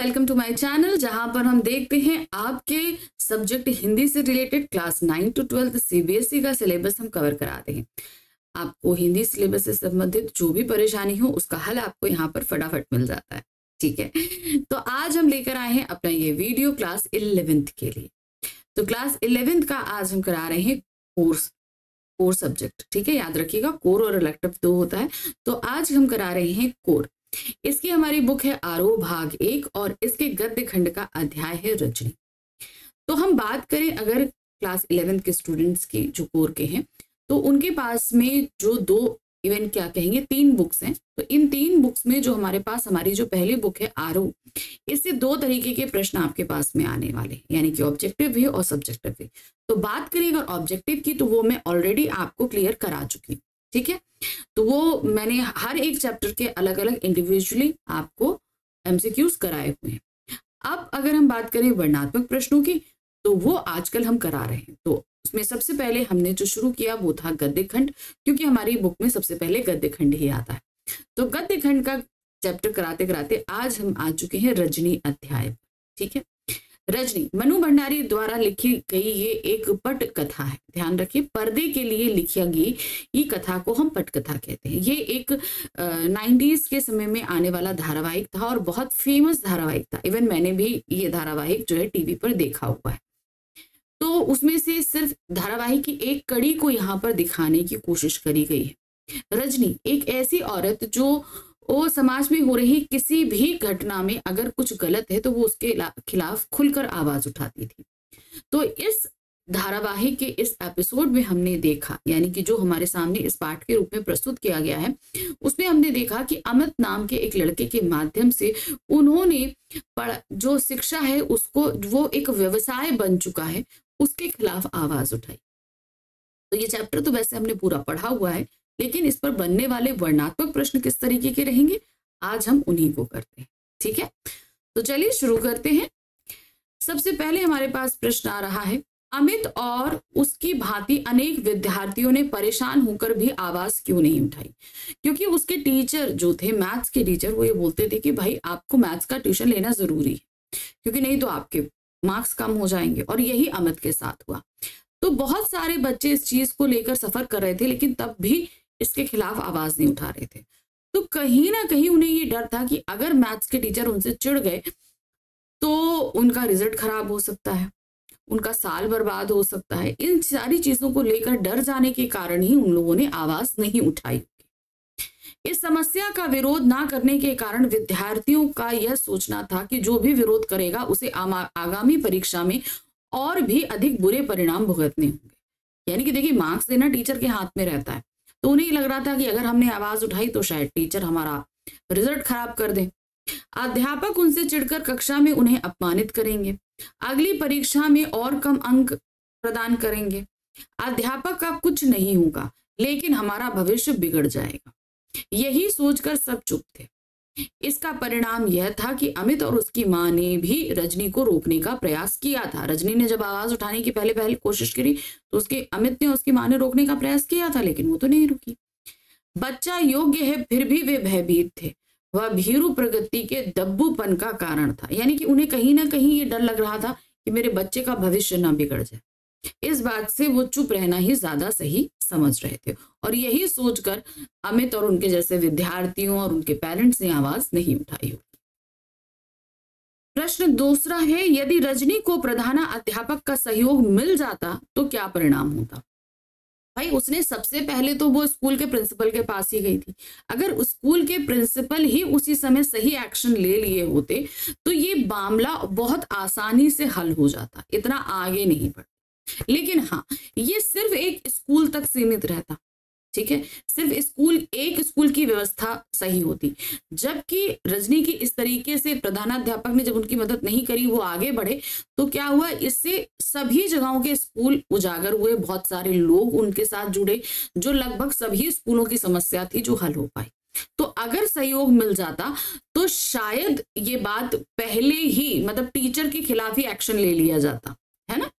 Welcome to my channel, जहां पर हम देखते हैं आपके सब्जेक्ट हिंदी से रिलेटेड क्लास 9 to 12 सीबीएसई का सिलेबस हम कवर कराते हैं। आपको हिंदी सिलेबस से संबंधित जो भी परेशानी हो उसका हल आपको यहाँ पर फटाफट मिल जाता है। ठीक है, तो आज हम लेकर आए हैं अपना ये वीडियो क्लास 11th के लिए। तो क्लास 11th का आज हम करा रहे हैं कोर सब्जेक्ट। ठीक है, याद रखिएगा कोर और इलेक्टिव 2 होता है। तो आज हम करा रहे हैं कोर। इसकी हमारी बुक है आरोह भाग 1 और इसके गद्य खंड का अध्याय है रजनी। तो हम बात करें अगर क्लास 11th के स्टूडेंट्स की जो कोर के हैं तो उनके पास में जो दो इवन क्या कहेंगे 3 बुक्स हैं। तो इन 3 बुक्स में जो हमारे पास हमारी जो पहली बुक है आरोह, इससे 2 तरीके के प्रश्न आपके पास में आने वाले हैं, यानी कि ऑब्जेक्टिव वे और सब्जेक्टिव वे। तो बात करें अगर ऑब्जेक्टिव की तो वो मैं ऑलरेडी आपको क्लियर करा चुकी हूँ। ठीक है, तो वो मैंने हर एक चैप्टर के अलग अलग इंडिविजुअली आपको एमसीक्यूज कराए हुए हैं। अब अगर हम बात करें वर्णनात्मक प्रश्नों की तो वो आजकल हम करा रहे हैं। तो उसमें सबसे पहले हमने जो शुरू किया वो था गद्य खंड, क्योंकि हमारी बुक में सबसे पहले गद्य खंड ही आता है। तो गद्य खंड का चैप्टर कराते कराते आज हम आ चुके हैं रजनी अध्याय। ठीक है, रजनी मनु भंडारी द्वारा लिखी गई ये एक पट कथा है। ध्यान रखिए, पर्दे के लिए लिखी गई ये कथा को हम पट कथा कहते हैं। ये एक 90s के समय में आने वाला धारावाहिक था और बहुत फेमस धारावाहिक था। इवन मैंने भी ये धारावाहिक जो है टीवी पर देखा हुआ है। तो उसमें से सिर्फ धारावाहिक की एक कड़ी को यहाँ पर दिखाने की कोशिश करी गई है। रजनी एक ऐसी औरत जो वो समाज में हो रही किसी भी घटना में अगर कुछ गलत है तो वो उसके खिलाफ खुलकर आवाज उठाती थी। तो इस धारावाहिक के इस एपिसोड में हमने देखा, यानी कि जो हमारे सामने इस पाठ के रूप में प्रस्तुत किया गया है, उसमें हमने देखा कि अमित नाम के एक लड़के के माध्यम से उन्होंने जो शिक्षा है उसको वो एक व्यवसाय बन चुका है, उसके खिलाफ आवाज उठाई। तो ये चैप्टर तो वैसे हमने पूरा पढ़ा हुआ है, लेकिन इस पर बनने वाले वर्णनात्मक प्रश्न किस तरीके के रहेंगे आज हम उन्हीं को करते हैं। ठीक है, तो चलिए शुरू करते हैं। सबसे पहले हमारे पास प्रश्न आ रहा है, अमित और उसकी भांति अनेक विद्यार्थियों ने परेशान होकर भी आवाज क्यों नहीं उठाई? क्योंकि उसके टीचर जो थे मैथ्स के टीचर, वो ये बोलते थे कि भाई आपको मैथ्स का ट्यूशन लेना जरूरी है, क्योंकि नहीं तो आपके मार्क्स कम हो जाएंगे। और यही अमित के साथ हुआ। तो बहुत सारे बच्चे इस चीज को लेकर सफर कर रहे थे, लेकिन तब भी इसके खिलाफ आवाज नहीं उठा रहे थे। तो कहीं ना कहीं उन्हें ये डर था कि अगर मैथ्स के टीचर उनसे चिढ़ गए तो उनका रिजल्ट खराब हो सकता है, उनका साल बर्बाद हो सकता है। इन सारी चीजों को लेकर डर जाने के कारण ही उन लोगों ने आवाज नहीं उठाई। इस समस्या का विरोध ना करने के कारण विद्यार्थियों का यह सोचना था कि जो भी विरोध करेगा उसे आगामी परीक्षा में और भी अधिक बुरे परिणाम भुगतने होंगे। यानी कि देखिए, मार्क्स देना टीचर के हाथ में रहता है, तो उन्हें लग रहा था कि अगर हमने आवाज उठाई तो शायद टीचर हमारा रिजल्ट खराब कर दे। अध्यापक उनसे चिढ़कर कक्षा में उन्हें अपमानित करेंगे, अगली परीक्षा में और कम अंक प्रदान करेंगे। अध्यापक का कुछ नहीं होगा, लेकिन हमारा भविष्य बिगड़ जाएगा। यही सोचकर सब चुप थे। इसका परिणाम यह था कि अमित और उसकी मां ने भी रजनी को रोकने का प्रयास किया था। रजनी ने जब आवाज उठाने की पहले कोशिश करी तो उसके अमित ने उसकी मां ने रोकने का प्रयास किया था, लेकिन वो तो नहीं रुकी। बच्चा योग्य है फिर भी वे भयभीत थे। वह भीरू प्रगति के दब्बूपन का कारण था। यानी कि उन्हें कहीं ना कहीं ये डर लग रहा था कि मेरे बच्चे का भविष्य ना बिगड़ जाए। इस बात से वो चुप रहना ही ज्यादा सही समझ रहे थे, और यही सोचकर अमित और उनके जैसे विद्यार्थियों और उनके पेरेंट्स ने आवाज नहीं उठाई होगी। प्रश्न दूसरा है, यदि रजनी को प्रधानाध्यापक का सहयोग मिल जाता तो क्या परिणाम होता? भाई उसने सबसे पहले तो वो स्कूल के प्रिंसिपल के पास ही गई थी। अगर स्कूल के प्रिंसिपल ही उसी समय सही एक्शन ले लिए होते तो ये मामला बहुत आसानी से हल हो जाता, इतना आगे नहीं बढ़ता। लेकिन हाँ, ये सिर्फ एक स्कूल तक सीमित रहता। ठीक है, सिर्फ एक स्कूल की व्यवस्था सही होती। जबकि रजनी की इस तरीके से प्रधानाध्यापक ने जब उनकी मदद नहीं करी, वो आगे बढ़े, तो क्या हुआ, इससे सभी जगहों के स्कूल उजागर हुए, बहुत सारे लोग उनके साथ जुड़े, जो लगभग सभी स्कूलों की समस्या थी जो हल हो पाई। तो अगर सहयोग मिल जाता तो शायद ये बात पहले ही मतलब टीचर के खिलाफ ही एक्शन ले लिया जाता, है ना।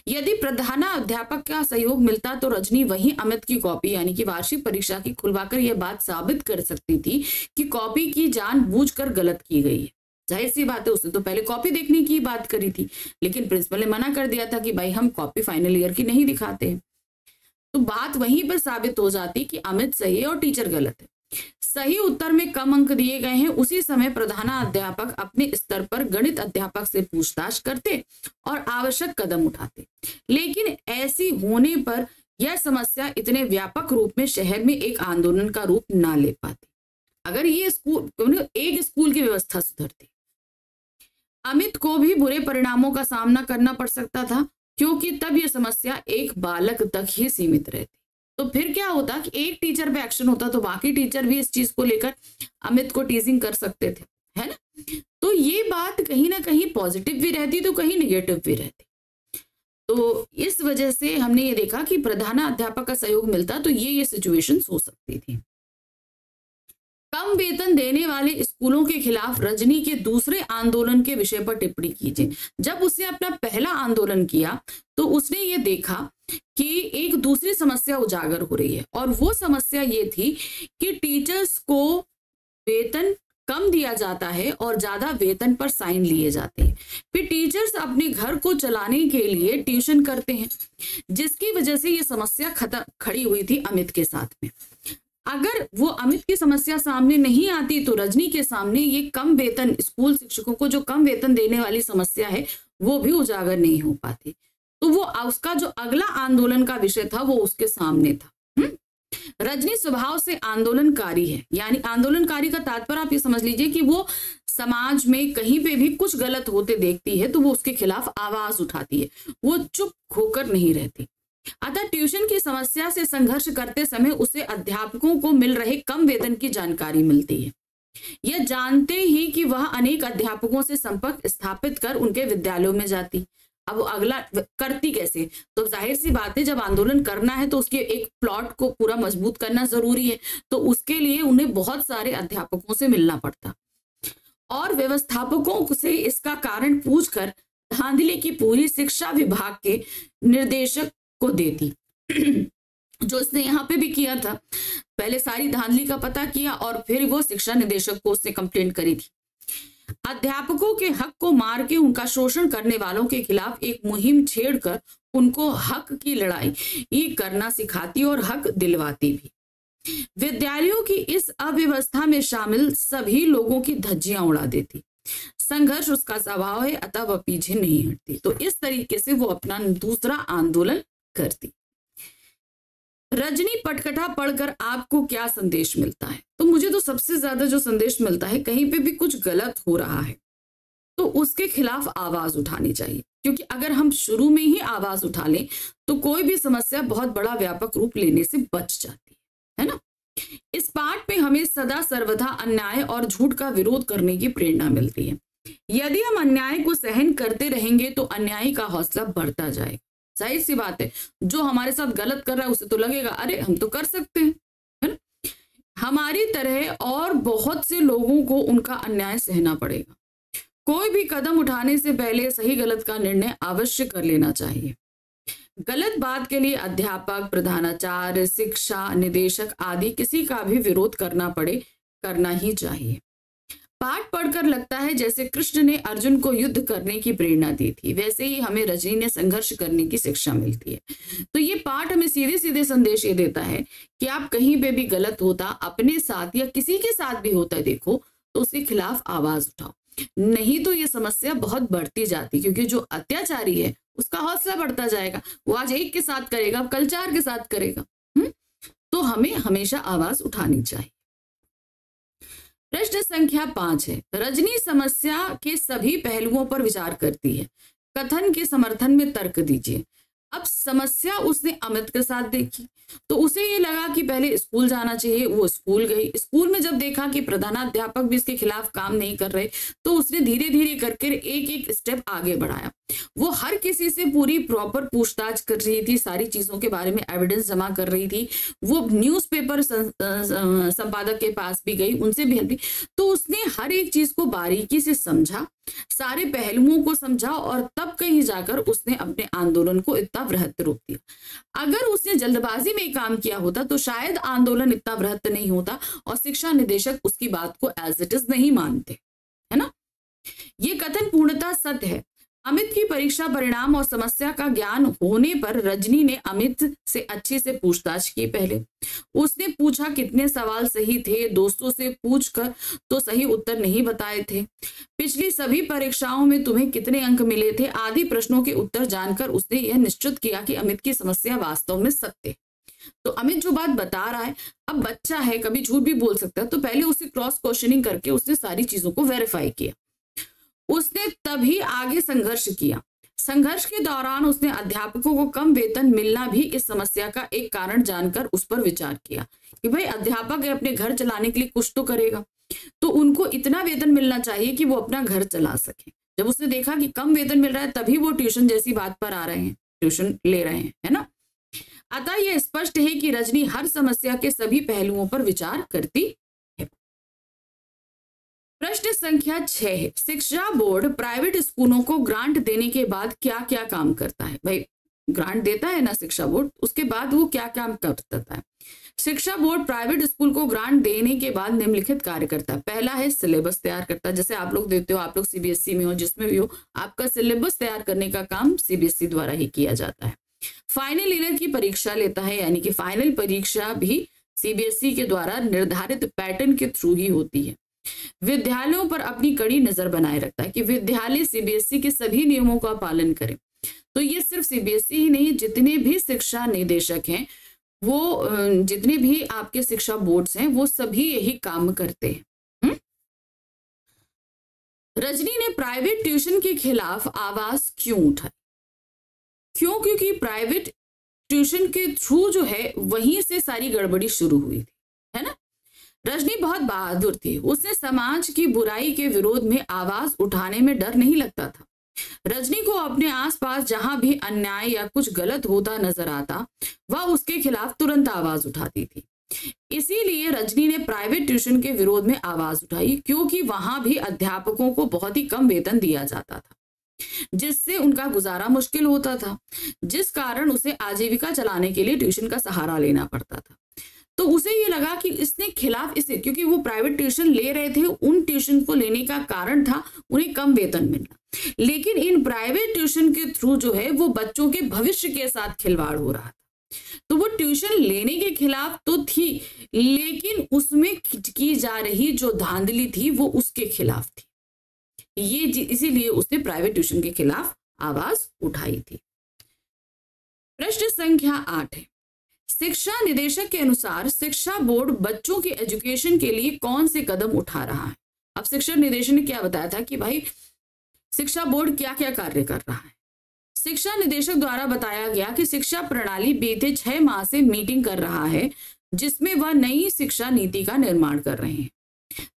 यदि प्रधानाध्यापक का सहयोग मिलता तो रजनी वही अमित की कॉपी यानी कि वार्षिक परीक्षा की खुलवाकर यह बात साबित कर सकती थी कि कॉपी की जानबूझकर गलत की गई है। जाहिर सी बात है, उसने तो पहले कॉपी देखने की बात करी थी, लेकिन प्रिंसिपल ने मना कर दिया था कि भाई हम कॉपी फाइनल ईयर की नहीं दिखाते हैं। तो बात वहीं पर साबित हो जाती कि अमित सही है और टीचर गलत है। सही उत्तर में कम अंक दिए गए हैं, उसी समय प्रधानाध्यापक अपने स्तर पर गणित अध्यापक से पूछताछ करते और आवश्यक कदम उठाते। लेकिन ऐसी होने पर यह समस्या इतने व्यापक रूप में शहर में एक आंदोलन का रूप ना ले पाती। अगर ये स्कूल, एक स्कूल की व्यवस्था सुधरती, अमित को भी बुरे परिणामों का सामना करना पड़ सकता था, क्योंकि तब यह समस्या एक बालक तक ही सीमित रहती। तो फिर क्या होता कि एक टीचर पे एक्शन होता तो बाकी टीचर भी इस चीज को लेकर अमित को टीजिंग कर सकते थे, है ना। तो ये बात कहीं ना कहीं पॉजिटिव भी रहती तो कहीं निगेटिव भी रहती। तो इस वजह से हमने ये देखा कि प्रधानाध्यापक का सहयोग मिलता तो ये सिचुएशन हो सकती थी। कम वेतन देने वाले स्कूलों के खिलाफ रजनी के दूसरे आंदोलन के विषय पर टिप्पणी कीजिए। जब उसने अपना पहला आंदोलन किया तो उसने ये देखा कि एक दूसरी समस्या उजागर हो रही है, और वो समस्या ये थी कि टीचर्स को वेतन कम दिया जाता है और ज्यादा वेतन पर साइन लिए जाते हैं। फिर टीचर्स अपने घर को चलाने के लिए ट्यूशन करते हैं, जिसकी वजह से ये समस्या खड़ी हुई थी अमित के साथ में। अगर वो अमित की समस्या सामने नहीं आती तो रजनी के सामने ये कम वेतन, स्कूल शिक्षकों को जो कम वेतन देने वाली समस्या है, वो भी उजागर नहीं हो पाती। तो वो उसका जो अगला आंदोलन का विषय था वो उसके सामने था। रजनी स्वभाव से आंदोलनकारी है, यानी आंदोलनकारी का तात्पर्य आप ये समझ लीजिए कि वो समाज में कहीं पे भी कुछ गलत होते देखती है तो वो उसके खिलाफ आवाज उठाती है, वो चुप होकर नहीं रहती। अतः ट्यूशन की समस्या से संघर्ष करते समय उसे अध्यापकों को मिल रहे कम वेतन की जानकारी मिलती है। यह जानते ही कि वह अनेक अध्यापकों से संपर्क स्थापित कर उनके विद्यालयों में जाती। अब अगला करती कैसे, तो जाहिर सी बात है जब आंदोलन करना है तो उसके एक प्लॉट को पूरा मजबूत करना जरूरी है, तो उसके लिए उन्हें बहुत सारे अध्यापकों से मिलना पड़ता और व्यवस्थापकों से इसका कारण पूछकर धांधली की पूरी शिक्षा विभाग के निर्देशक को देती जो इसने यहाँ पे भी किया था। पहले सारी धांधली का पता किया और फिर वो शिक्षा निदेशक को उससे कंप्लेंट करी थी। अध्यापकों के हक को मार के उनका शोषण करने वालों के खिलाफ एक मुहिम छेड़कर उनको हक की लड़ाई ये करना सिखाती और हक दिलवाती भी। विद्यालयों की इस अव्यवस्था में शामिल सभी लोगों की धज्जियां उड़ा देती। संघर्ष उसका स्वभाव है, अतः वह पीछे नहीं हटती। तो इस तरीके से वो अपना दूसरा आंदोलन करती। रजनी पटकथा पढ़कर आपको क्या संदेश मिलता है? तो मुझे तो सबसे ज्यादा जो संदेश मिलता है, कहीं पे भी कुछ गलत हो रहा है तो उसके खिलाफ आवाज उठानी चाहिए, क्योंकि अगर हम शुरू में ही आवाज उठा लें तो कोई भी समस्या बहुत बड़ा व्यापक रूप लेने से बच जाती है ना। इस पाठ में हमें सदा सर्वदा अन्याय और झूठ का विरोध करने की प्रेरणा मिलती है। यदि हम अन्याय को सहन करते रहेंगे तो अन्यायी का हौसला बढ़ता जाएगा। जाहिर सी बात है, जो हमारे साथ गलत कर रहा है उसे तो लगेगा अरे हम तो कर सकते हैं, है ना। हमारी तरह और बहुत से लोगों को उनका अन्याय सहना पड़ेगा। कोई भी कदम उठाने से पहले सही गलत का निर्णय अवश्य कर लेना चाहिए। गलत बात के लिए अध्यापक, प्रधानाचार्य, शिक्षा निदेशक आदि किसी का भी विरोध करना पड़े, करना ही चाहिए। पाठ पढ़कर लगता है जैसे कृष्ण ने अर्जुन को युद्ध करने की प्रेरणा दी थी, वैसे ही हमें रजनी ने संघर्ष करने की शिक्षा मिलती है। तो ये पाठ हमें सीधे सीधे संदेश ये देता है कि आप कहीं पे भी गलत होता अपने साथ या किसी के साथ भी होता है देखो तो उसके खिलाफ आवाज उठाओ, नहीं तो ये समस्या बहुत बढ़ती जाती, क्योंकि जो अत्याचारी है उसका हौसला बढ़ता जाएगा। वो आज एक के साथ करेगा, कल 4 के साथ करेगा। तो हमें हमेशा आवाज उठानी चाहिए। प्रश्न संख्या 5 है, रजनी समस्या के सभी पहलुओं पर विचार करती है, कथन के समर्थन में तर्क दीजिए। अब समस्या उसने अमित के साथ देखी तो उसे ये लगा कि पहले स्कूल जाना चाहिए, वो स्कूल गई। स्कूल में जब देखा कि प्रधानाध्यापक भी इसके खिलाफ काम नहीं कर रहे तो उसने धीरे धीरे करके एक एक स्टेप आगे बढ़ाया। वो हर किसी से पूरी प्रॉपर पूछताछ कर रही थी, सारी चीजों के बारे में एविडेंस जमा कर रही थी। वो न्यूज़पेपर संपादक के पास भी गई, उनसे भी हेल्प ली। तो उसने हर एक चीज को बारीकी से समझा, सारे पहलुओं को समझा और तब कहीं जाकर उसने अपने आंदोलन को इतना बृहत रूप दिया। अगर उसने जल्दबाजी में काम किया होता तो शायद आंदोलन इतना बृहत नहीं होता और शिक्षा निदेशक उसकी बात को एज इट इज नहीं मानते, है ना। ये कथन पूर्णतः सत्य है। अमित की परीक्षा परिणाम और समस्या का ज्ञान होने पर रजनी ने अमित से अच्छे से पूछताछ की। पहले उसने पूछा कितने सवाल सही थे, दोस्तों से पूछकर तो सही उत्तर नहीं बताए थे, पिछली सभी परीक्षाओं में तुम्हें कितने अंक मिले थे, आदि प्रश्नों के उत्तर जानकर उसने यह निश्चित किया कि अमित की समस्या वास्तव में सत्य है। तो अमित जो बात बता रहा है, अब बच्चा है, कभी झूठ भी बोल सकता है, तो पहले उसे क्रॉस क्वेश्चनिंग करके उसने सारी चीजों को वेरीफाई किया। उसने तभी आगे संघर्ष किया। संघर्ष के दौरान उसने अध्यापकों को कम वेतन मिलना भी इस समस्या का एक कारण जानकर उस पर विचार किया कि भाई अध्यापक अपने घर चलाने के लिए कुछ तो करेगा, तो उनको इतना वेतन मिलना चाहिए कि वो अपना घर चला सके। जब उसने देखा कि कम वेतन मिल रहा है तभी वो ट्यूशन जैसी बात पर आ रहे हैं, ट्यूशन ले रहे हैं, है ना। अतः यह स्पष्ट है कि रजनी हर समस्या के सभी पहलुओं पर विचार करती है। प्रश्न संख्या 6 है, शिक्षा बोर्ड प्राइवेट स्कूलों को ग्रांट देने के बाद क्या क्या काम करता है। भाई ग्रांट देता है ना शिक्षा बोर्ड, उसके बाद वो क्या काम करता है। शिक्षा बोर्ड प्राइवेट स्कूल को ग्रांट देने के बाद निम्नलिखित कार्य करता है। पहला है सिलेबस तैयार करता है, जैसे आप लोग देते हो, आप लोग सीबीएसई में हो, जिसमें भी हो, आपका सिलेबस तैयार करने का काम सीबीएसई द्वारा ही किया जाता है। फाइनल ईयर की परीक्षा लेता है, यानी कि फाइनल परीक्षा भी सीबीएसई के द्वारा निर्धारित पैटर्न के थ्रू ही होती है। विद्यालयों पर अपनी कड़ी नजर बनाए रखता है कि विद्यालय सीबीएसई के सभी नियमों का पालन करें। तो ये सिर्फ सीबीएसई ही नहीं, जितने भी शिक्षा निदेशक हैं, वो जितने भी आपके शिक्षा बोर्ड्स हैं, वो सभी यही काम करते हैं। रजनी ने प्राइवेट ट्यूशन के खिलाफ आवाज क्यों उठाई? क्यों? क्योंकि प्राइवेट ट्यूशन के थ्रू जो है वहीं से सारी गड़बड़ी शुरू हुई थी, है ना। रजनी बहुत बहादुर थी, उसने समाज की बुराई के विरोध में आवाज उठाने में डर नहीं लगता था। रजनी को अपने आसपास जहां भी अन्याय या कुछ गलत होता नजर आता, वह उसके खिलाफ तुरंत आवाज उठाती थी। इसीलिए रजनी ने प्राइवेट ट्यूशन के विरोध में आवाज उठाई, क्योंकि वहां भी अध्यापकों को बहुत ही कम वेतन दिया जाता था, जिससे उनका गुजारा मुश्किल होता था, जिस कारण उसे आजीविका चलाने के लिए ट्यूशन का सहारा लेना पड़ता था। तो उसे ये लगा कि इसने खिलाफ इसे, क्योंकि वो प्राइवेट ट्यूशन ले रहे थे, उन ट्यूशन को लेने का कारण था उन्हें कम वेतन मिलना, लेकिन इन प्राइवेट ट्यूशन के थ्रू जो है वो बच्चों के भविष्य के साथ खिलवाड़ हो रहा था। तो वो ट्यूशन लेने के खिलाफ तो थी, लेकिन उसमें की जा रही जो धांधली थी वो उसके खिलाफ थी। ये इसीलिए उसने प्राइवेट ट्यूशन के खिलाफ आवाज उठाई थी। प्रश्न संख्या 8 है, शिक्षा निदेशक के अनुसार शिक्षा बोर्ड बच्चों के एजुकेशन के लिए कौन से कदम उठा रहा है। अब शिक्षा निदेशक ने क्या बताया था कि भाई शिक्षा बोर्ड क्या क्या कार्य कर रहा है। शिक्षा निदेशक द्वारा बताया गया कि शिक्षा प्रणाली बीते 6 माह से मीटिंग कर रहा है, जिसमें वह नई शिक्षा नीति का निर्माण कर रहे हैं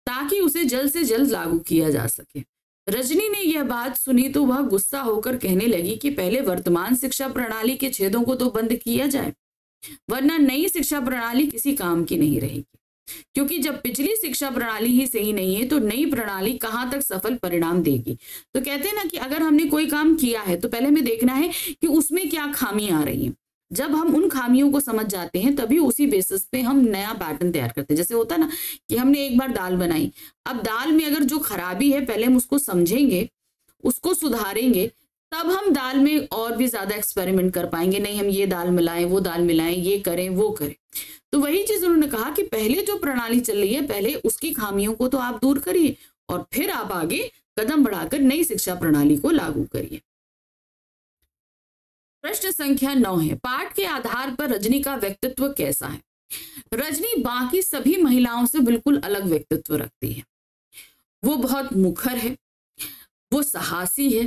ताकि उसे जल्द से जल्द लागू किया जा सके। रजनी ने यह बात सुनी तो वह गुस्सा होकर कहने लगी कि पहले वर्तमान शिक्षा प्रणाली के छेदों को तो बंद किया जाए, वरना नई शिक्षा प्रणाली किसी काम की नहीं रहेगी। क्योंकि जब पिछली शिक्षा प्रणाली ही सही नहीं है तो नई प्रणाली कहां तक सफल परिणाम देगी। तो कहते हैं ना कि अगर हमने कोई काम किया है तो पहले हमें देखना है कि उसमें क्या खामियां आ रही हैं। जब हम उन खामियों को समझ जाते हैं तभी उसी बेसिस पे हम नया पैटर्न तैयार करते हैं। जैसे होता है ना कि हमने एक बार दाल बनाई, अब दाल में अगर जो खराबी है पहले हम उसको समझेंगे, उसको सुधारेंगे, तब हम दाल में और भी ज्यादा एक्सपेरिमेंट कर पाएंगे। नहीं हम ये दाल मिलाएं, वो दाल मिलाएं, ये करें, वो करें। तो वही चीज उन्होंने कहा कि पहले जो प्रणाली चल रही है पहले उसकी खामियों को तो आप दूर करिए और फिर आप आगे कदम बढ़ाकर नई शिक्षा प्रणाली को लागू करिए। प्रश्न संख्या 9 है, पाठ के आधार पर रजनी का व्यक्तित्व कैसा है। रजनी बाकी सभी महिलाओं से बिल्कुल अलग व्यक्तित्व रखती है। वो बहुत मुखर है, वो साहसी है,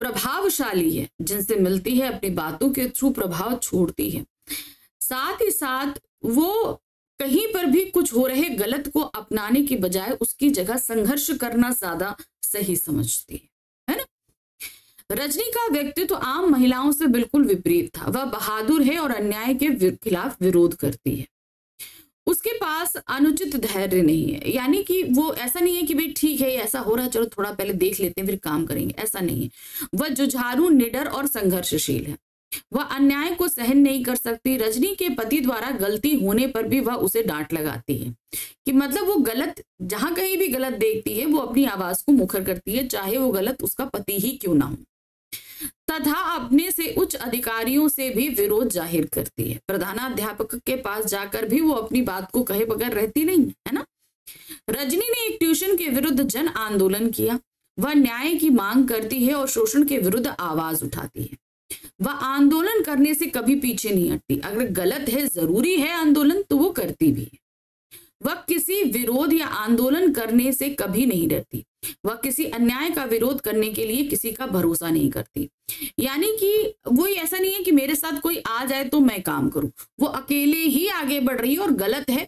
प्रभावशाली है, जिनसे मिलती है अपनी बातों के थ्रू प्रभाव छोड़ती है। साथ ही साथ वो कहीं पर भी कुछ हो रहे गलत को अपनाने की बजाय उसकी जगह संघर्ष करना ज्यादा सही समझती है ना। रजनी का व्यक्तित्व आम महिलाओं से बिल्कुल विपरीत था। वह बहादुर है और अन्याय के खिलाफ विरोध करती है। उसके पास अनुचित धैर्य नहीं है, यानी कि वो ऐसा नहीं है कि भाई ठीक है ऐसा हो रहा है चलो थोड़ा पहले देख लेते हैं फिर काम करेंगे, ऐसा नहीं है। वह जुझारू, निडर और संघर्षशील है। वह अन्याय को सहन नहीं कर सकती। रजनी के पति द्वारा गलती होने पर भी वह उसे डांट लगाती है कि मतलब वो गलत, जहां कहीं भी गलत देखती है वो अपनी आवाज को मुखर करती है, चाहे वो गलत उसका पति ही क्यों ना हो, तथा अपने से उच्च अधिकारियों से भी विरोध जाहिर करती है। प्रधानाध्यापक के पास जाकर भी वो अपनी बात को कहे बगैर रहती नहीं है ना। रजनी ने एक ट्यूशन के विरुद्ध जन आंदोलन किया। वह न्याय की मांग करती है और शोषण के विरुद्ध आवाज उठाती है। वह आंदोलन करने से कभी पीछे नहीं हटती। अगर गलत है, जरूरी है आंदोलन, तो वो करती भी है। वह किसी विरोध या आंदोलन करने से कभी नहीं डरती। वह किसी अन्याय का विरोध करने के लिए किसी का भरोसा नहीं करती। यानी कि वो ऐसा नहीं है कि मेरे साथ कोई आ जाए तो मैं काम करूं, वो अकेले ही आगे बढ़ रही है और गलत है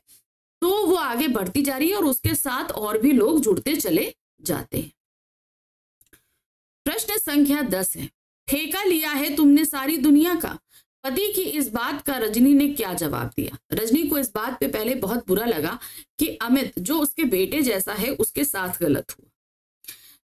तो वो आगे बढ़ती जा रही है और उसके साथ और भी लोग जुड़ते चले जाते हैं। प्रश्न संख्या 10 है, ठेका लिया है तुमने सारी दुनिया का। पति की इस बात का रजनी ने क्या जवाब दिया। रजनी को इस बात पे पहले बहुत बुरा लगा कि अमित जो उसके बेटे जैसा है उसके साथ गलत हुआ,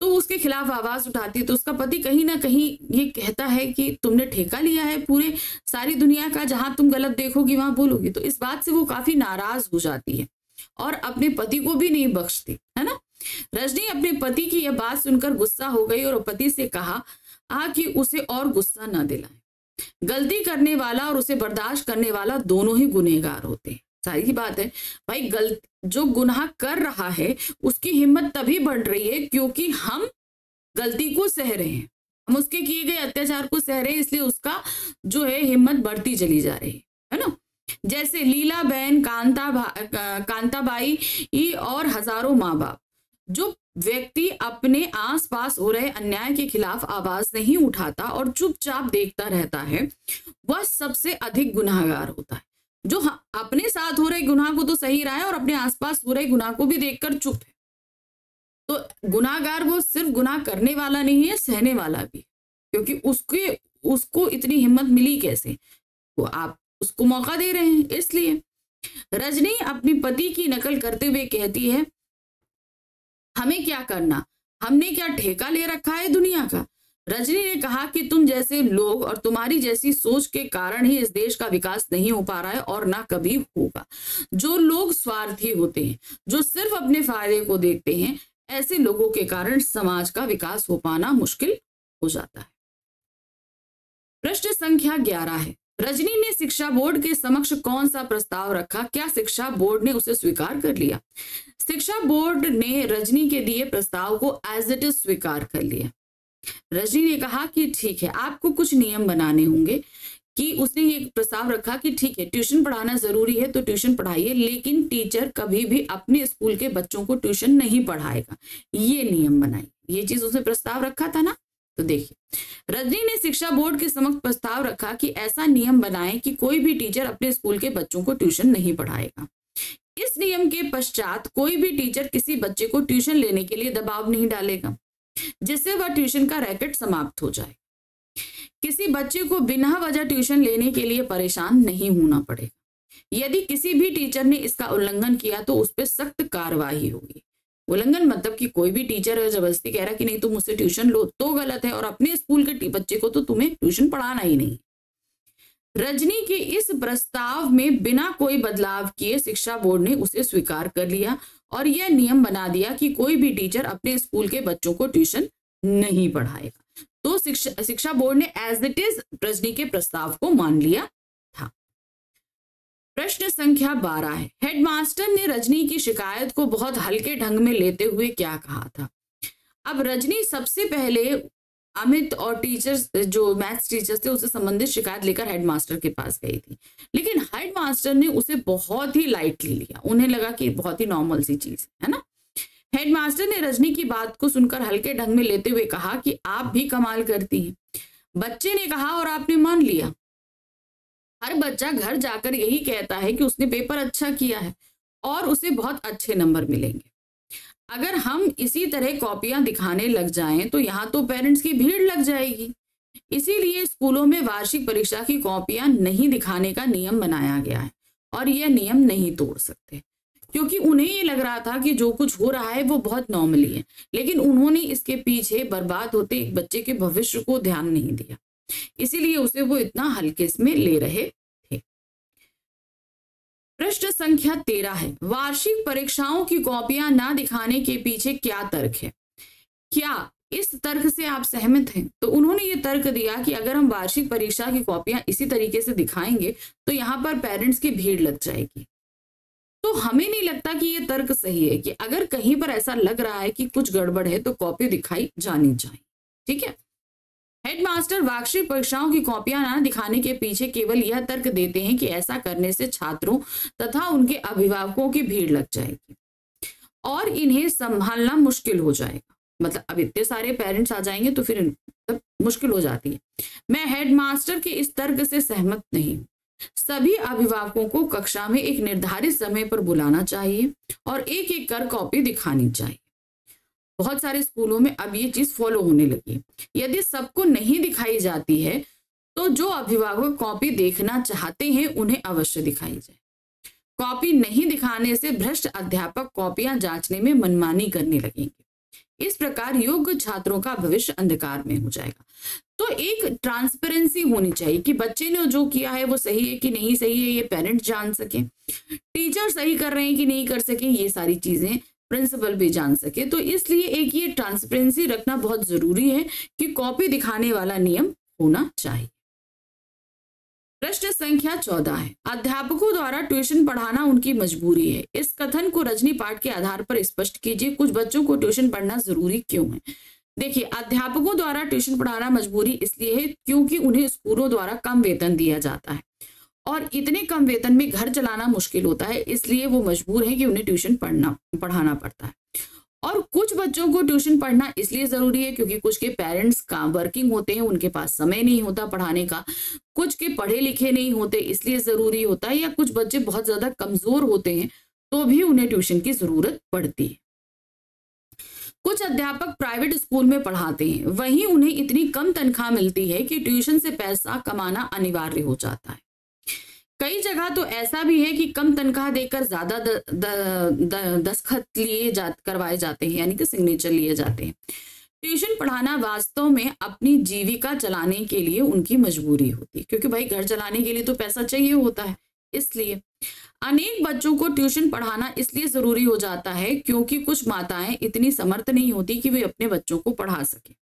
तो उसके खिलाफ आवाज उठाती है। तो उसका पति कहीं ना कहीं ये कहता है कि तुमने ठेका लिया है पूरे सारी दुनिया का, जहां तुम गलत देखोगी वहां बोलोगी। तो इस बात से वो काफी नाराज हो जाती है और अपने पति को भी नहीं बख्शती, है ना। रजनी अपने पति की यह बात सुनकर गुस्सा हो गई और पति से कहा कि उसे और गुस्सा न दिलाए। गलती करने वाला और उसे बर्दाश्त करने वाला दोनों ही गुनहगार होते हैं। सारी बात है भाई, जो गुनाह कर रहा है उसकी हिम्मत तभी बढ़ रही है क्योंकि हम गलती को सह रहे हैं, हम उसके किए गए अत्याचार को सह रहे हैं, इसलिए उसका जो है हिम्मत बढ़ती चली जा रही है ना। जैसे लीला बहन, कांताबाई और हजारों माँ बाप, जो व्यक्ति अपने आसपास हो रहे अन्याय के खिलाफ आवाज नहीं उठाता और चुपचाप देखता रहता है, वह सबसे अधिक गुनाहगार होता है। जो अपने साथ हो रहे गुनाह को तो सही रहा है और अपने आसपास हो रहे गुनाह को भी देखकर चुप है, तो गुनाहगार वो सिर्फ गुनाह करने वाला नहीं है, सहने वाला भी, क्योंकि उसको इतनी हिम्मत मिली कैसे, वो आप उसको मौका दे रहे हैं। इसलिए रजनी अपनी पति की नकल करते हुए कहती है, हमें क्या करना, हमने क्या ठेका ले रखा है दुनिया का। रजनी ने कहा कि तुम जैसे लोग और तुम्हारी जैसी सोच के कारण ही इस देश का विकास नहीं हो पा रहा है और ना कभी होगा। जो लोग स्वार्थी होते हैं, जो सिर्फ अपने फायदे को देखते हैं, ऐसे लोगों के कारण समाज का विकास हो पाना मुश्किल हो जाता है। प्रश्न संख्या 11 है, रजनी ने शिक्षा बोर्ड के समक्ष कौन सा प्रस्ताव रखा, क्या शिक्षा बोर्ड ने उसे स्वीकार कर लिया। शिक्षा बोर्ड ने रजनी के दिए प्रस्ताव को एज इट इज स्वीकार कर लिया। रजनी ने कहा कि ठीक है, आपको कुछ नियम बनाने होंगे, कि उसने ये प्रस्ताव रखा कि ठीक है ट्यूशन पढ़ाना जरूरी है तो ट्यूशन पढ़ाइए, लेकिन टीचर कभी भी अपने स्कूल के बच्चों को ट्यूशन नहीं पढ़ाएगा, ये नियम बनाई। ये चीज उसने प्रस्ताव रखा था ना। तो देखिए, रजनी ने शिक्षा बोर्ड के समक्ष प्रस्ताव रखा कि ऐसा नियम बनाए कि कोई भी टीचर अपने स्कूल के बच्चों को ट्यूशन नहीं पढ़ाएगा। इस नियम के पश्चात कोई भी टीचर किसी बच्चे को ट्यूशन लेने के लिए दबाव नहीं डालेगा, जिससे वह ट्यूशन का रैकेट समाप्त हो जाए। किसी बच्चे को बिना वजह ट्यूशन लेने के लिए परेशान नहीं होना पड़ेगा। यदि किसी भी टीचर ने इसका उल्लंघन किया तो उस पर सख्त कार्रवाई होगी। उल्लंघन मतलब कि कोई भी टीचर जबरदस्ती कह रहा कि नहीं तुम मुझसे ट्यूशन लो तो गलत है, और अपने स्कूल के बच्चे को तो तुम्हें ट्यूशन पढ़ाना ही नहीं। रजनी के इस प्रस्ताव में बिना कोई बदलाव किए शिक्षा बोर्ड ने उसे स्वीकार कर लिया और यह नियम बना दिया कि कोई भी टीचर अपने स्कूल के बच्चों को ट्यूशन नहीं पढ़ाएगा। तो शिक्षा बोर्ड ने एज इट इज रजनी के प्रस्ताव को मान लिया था। प्रश्न संख्या 12 है, हेडमास्टर ने रजनी की शिकायत को बहुत हल्के ढंग में लेते हुए क्या कहा था। अब रजनी सबसे पहले अमित और टीचर्स, जो मैथ्स टीचर्स थे, उससे संबंधित शिकायत लेकर हेडमास्टर के पास गई थी, लेकिन हेडमास्टर ने उसे बहुत ही लाइटली लिया। उन्हें लगा कि बहुत ही नॉर्मल सी चीज है ना। हेडमास्टर ने रजनी की बात को सुनकर हल्के ढंग में लेते हुए कहा कि आप भी कमाल करती हैं। बच्चे ने कहा और आपने मान लिया। हर बच्चा घर जाकर यही कहता है कि उसने पेपर अच्छा किया है और उसे बहुत अच्छे नंबर मिलेंगे। अगर हम इसी तरह कॉपियां दिखाने लग जाएं तो यहाँ तो पेरेंट्स की भीड़ लग जाएगी। इसीलिए स्कूलों में वार्षिक परीक्षा की कॉपियां नहीं दिखाने का नियम बनाया गया है और यह नियम नहीं तोड़ सकते, क्योंकि उन्हें ये लग रहा था कि जो कुछ हो रहा है वो बहुत नॉर्मली है, लेकिन उन्होंने इसके पीछे बर्बाद होते एक बच्चे के भविष्य को ध्यान नहीं दिया। इसीलिए उसे वो इतना हल्के में ले रहे थे। प्रश्न संख्या 13 है, वार्षिक परीक्षाओं की कॉपियां ना दिखाने के पीछे क्या तर्क है? क्या इस तर्क से आप सहमत हैं? तो उन्होंने ये तर्क दिया कि अगर हम वार्षिक परीक्षा की कॉपियां इसी तरीके से दिखाएंगे तो यहाँ पर पेरेंट्स की भीड़ लग जाएगी। तो हमें नहीं लगता कि ये तर्क सही है कि अगर कहीं पर ऐसा लग रहा है कि कुछ गड़बड़ है तो कॉपी दिखाई जानी चाहिए। ठीक है। हेडमास्टर वार्षिक परीक्षाओं की कॉपियां ना दिखाने के पीछे केवल यह तर्क देते हैं कि ऐसा करने से छात्रों तथा उनके अभिभावकों की भीड़ लग जाएगी और इन्हें संभालना मुश्किल हो जाएगा। मतलब अब इतने सारे पेरेंट्स आ जाएंगे तो फिर मुश्किल हो जाती है। मैं हेडमास्टर के इस तर्क से सहमत नहीं। सभी अभिभावकों को कक्षा में एक निर्धारित समय पर बुलाना चाहिए और एक एक कर कॉपी दिखानी चाहिए। बहुत सारे स्कूलों में अब ये चीज फॉलो होने लगी। यदि सबको नहीं दिखाई जाती है तो जो अभिभावक कॉपी देखना चाहते हैं उन्हें अवश्य दिखाई जाए। कॉपी नहीं दिखाने से भ्रष्ट अध्यापक कॉपियां जांचने में मनमानी करने लगेंगे। इस प्रकार योग्य छात्रों का भविष्य अंधकार में हो जाएगा। तो एक ट्रांसपेरेंसी होनी चाहिए कि बच्चे ने जो किया है वो सही है कि नहीं सही है, ये पेरेंट्स जान सके, टीचर सही कर रहे हैं कि नहीं कर सके, ये सारी चीजें प्रिंसिपल भी जान सके। तो इसलिए एक ये ट्रांसपेरेंसी रखना बहुत जरूरी है कि कॉपी दिखाने वाला नियम होना चाहिए। प्रश्न संख्या 14 है, अध्यापकों द्वारा ट्यूशन पढ़ाना उनकी मजबूरी है। इस कथन को रजनी पाठ के आधार पर स्पष्ट कीजिए। कुछ बच्चों को ट्यूशन पढ़ना जरूरी क्यों है? देखिए, अध्यापकों द्वारा ट्यूशन पढ़ाना मजबूरी इसलिए है क्योंकि उन्हें स्कूलों द्वारा कम वेतन दिया जाता है और इतने कम वेतन में घर चलाना मुश्किल होता है, इसलिए वो मजबूर है कि उन्हें ट्यूशन पढ़ाना पड़ता है। और कुछ बच्चों को ट्यूशन पढ़ना इसलिए जरूरी है क्योंकि कुछ के पेरेंट्स काम वर्किंग होते हैं, उनके पास समय नहीं होता पढ़ाने का, कुछ के पढ़े लिखे नहीं होते इसलिए जरूरी होता है, या कुछ बच्चे बहुत ज्यादा कमजोर होते हैं तो भी उन्हें ट्यूशन की जरूरत पड़ती है। कुछ अध्यापक प्राइवेट स्कूल में पढ़ाते हैं, वहीं उन्हें इतनी कम तनख्वाह मिलती है कि ट्यूशन से पैसा कमाना अनिवार्य हो जाता है। कई जगह तो ऐसा भी है कि कम तनख्वाह देकर ज्यादा दस्तखत करवाए जाते हैं, यानी कि सिग्नेचर लिए जाते हैं। ट्यूशन पढ़ाना वास्तव में अपनी जीविका चलाने के लिए उनकी मजबूरी होती है, क्योंकि भाई घर चलाने के लिए तो पैसा चाहिए होता है। इसलिए अनेक बच्चों को ट्यूशन पढ़ाना इसलिए जरूरी हो जाता है क्योंकि कुछ माताएं इतनी समर्थ नहीं होती कि वे अपने बच्चों को पढ़ा सके।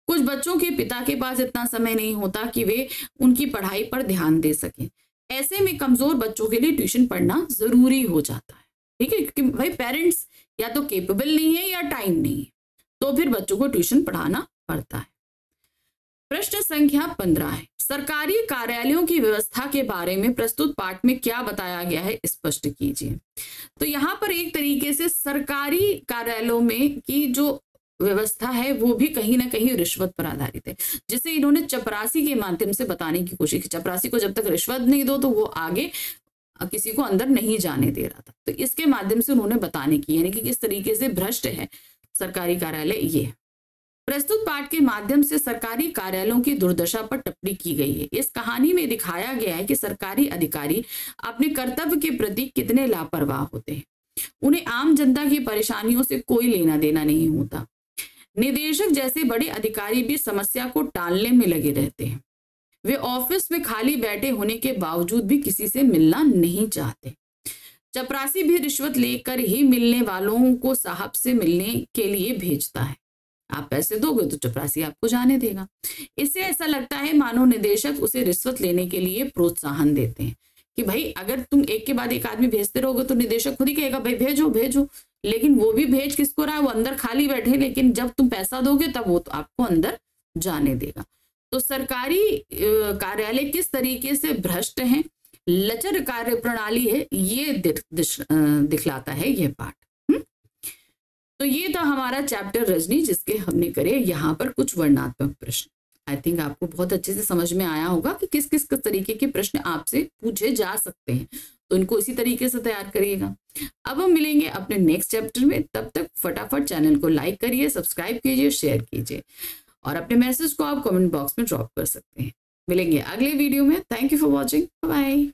कुछ बच्चों के पिता के पास इतना समय नहीं होता कि वे उनकी पढ़ाई पर ध्यान दे सके। ऐसे में कमजोर बच्चों के लिए ट्यूशन पढ़ना जरूरी हो जाता है। ठीक है, क्योंकि भाई पेरेंट्स या तो केपेबल नहीं है या टाइम नहीं है, तो फिर बच्चों को ट्यूशन पढ़ाना पड़ता है। प्रश्न संख्या 15 है, सरकारी कार्यालयों की व्यवस्था के बारे में प्रस्तुत पाठ में क्या बताया गया है, स्पष्ट कीजिए। तो यहाँ पर एक तरीके से सरकारी कार्यालयों में की जो व्यवस्था है वो भी कहीं ना कहीं रिश्वत पर आधारित है, जिसे इन्होंने चपरासी के माध्यम से बताने की कोशिश की। चपरासी को जब तक रिश्वत नहीं दो तो वो आगे किसी को अंदर नहीं जाने दे रहा था, तो इसके माध्यम से उन्होंने बताने की, यानी कि किस तरीके से भ्रष्ट है सरकारी कार्यालय। ये प्रस्तुत पाठ के माध्यम से सरकारी कार्यालयों की दुर्दशा पर टिप्पणी की गई है। इस कहानी में दिखाया गया है कि सरकारी अधिकारी अपने कर्तव्य के प्रति कितने लापरवाह होते हैं। उन्हें आम जनता की परेशानियों से कोई लेना देना नहीं होता। निदेशक जैसे बड़े अधिकारी भी समस्या को टालने में लगे रहते हैं। वे ऑफिस में खाली बैठे होने के बावजूद भी किसी से मिलना नहीं चाहते। चपरासी भी रिश्वत लेकर ही मिलने वालों को साहब से मिलने के लिए भेजता है। आप पैसे दोगे तो चपरासी आपको जाने देगा। इससे ऐसा लगता है मानो निदेशक उसे रिश्वत लेने के लिए प्रोत्साहन देते हैं कि भाई अगर तुम एक के बाद एक आदमी भेजते रहोगे तो निदेशक खुद ही कहेगा भाई भेजो भेजो, लेकिन वो भी भेज किसको रहा है, वो अंदर खाली बैठे, लेकिन जब तुम पैसा दोगे तब वो तो आपको अंदर जाने देगा। तो सरकारी कार्यालय किस तरीके से भ्रष्ट हैं, लचर कार्य प्रणाली है, ये दिखलाता है ये पाठ। तो ये था हमारा चैप्टर रजनी, जिसके हमने करे यहाँ पर कुछ वर्णनात्मक प्रश्न। आई थिंक आपको बहुत अच्छे से समझ में आया होगा कि किस किस तरीके के प्रश्न आपसे पूछे जा सकते हैं, तो इनको इसी तरीके से तैयार करिएगा। अब हम मिलेंगे अपने नेक्स्ट चैप्टर में, तब तक फटाफट चैनल को लाइक करिए, सब्सक्राइब कीजिए, शेयर कीजिए और अपने मैसेज को आप कमेंट बॉक्स में ड्रॉप कर सकते हैं। मिलेंगे अगले वीडियो में। Thank you for watching, bye bye.